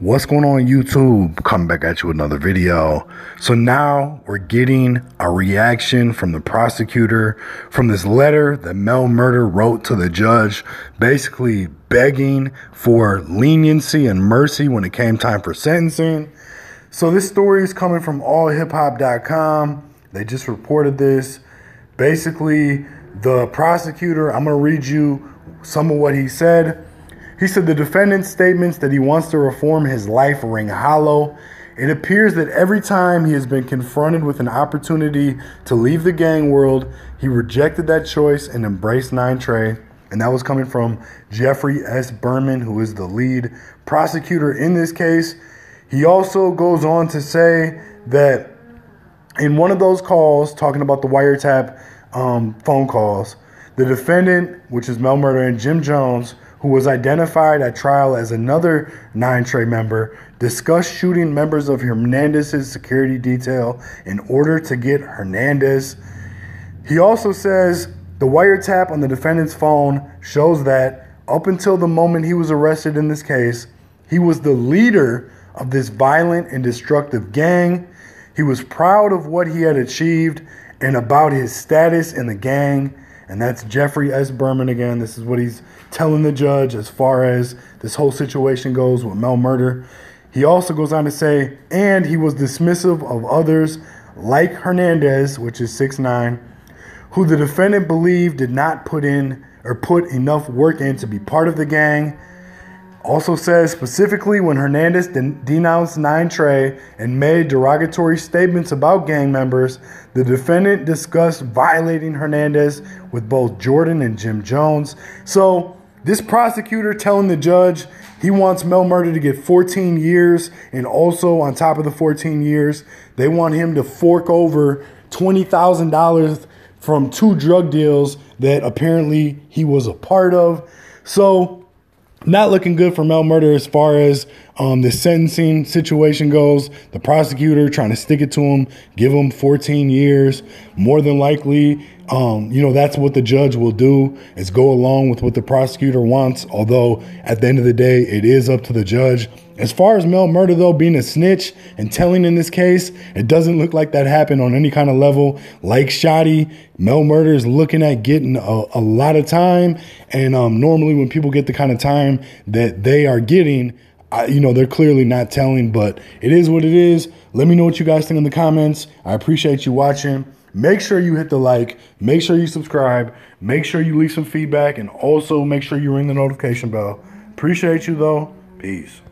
What's going on, YouTube? Coming back at you with another video. So now we're getting a reaction from the prosecutor from this letter that MEL MURDA wrote to the judge, basically begging for leniency and mercy when it came time for sentencing. So this story is coming from allhiphop.com. They just reported this. Basically, the prosecutor, I'm going to read you some of what he said. He said the defendant's statements that he wants to reform his life ring hollow. It appears that every time he has been confronted with an opportunity to leave the gang world, he rejected that choice and embraced 9 Trey. And that was coming from Jeffrey S. Berman, who is the lead prosecutor in this case. He also goes on to say that in one of those calls, talking about the wiretap phone calls, the defendant, which is MEL MURDA, and Jim Jones, who was identified at trial as another 9 Trey member, discussed shooting members of Hernandez's security detail in order to get Hernandez. He also says the wiretap on the defendant's phone shows that up until the moment he was arrested in this case, he was the leader of this violent and destructive gang. He was proud of what he had achieved and about his status in the gang. And that's Jeffrey S. Berman again. This is what he's telling the judge as far as this whole situation goes with MEL MURDA. He also goes on to say, and he was dismissive of others like Hernandez, which is 6'9", who the defendant believed did not put enough work in to be part of the gang. Also says specifically when Hernandez denounced 9 Trey and made derogatory statements about gang members, the defendant discussed violating Hernandez with both Jordan and Jim Jones. So this prosecutor telling the judge he wants MEL MURDA to get 14 years, and also on top of the 14 years, they want him to fork over $20,000 from 2 drug deals that apparently he was a part of. So not looking good for MEL MURDA as far as the sentencing situation goes. The prosecutor trying to stick it to him, give him 14 years. More than likely, that's what the judge will do, is go along with what the prosecutor wants. Although at the end of the day, it is up to the judge. As far as MEL MURDA, though, being a snitch and telling in this case, it doesn't look like that happened on any kind of level. Like Shotty, MEL MURDA is looking at getting a lot of time. And normally when people get the kind of time that they are getting, they're clearly not telling, but it is what it is. Let me know what you guys think in the comments. I appreciate you watching. Make sure you hit the like, make sure you subscribe, make sure you leave some feedback, and also make sure you ring the notification bell. Appreciate you, though. Peace.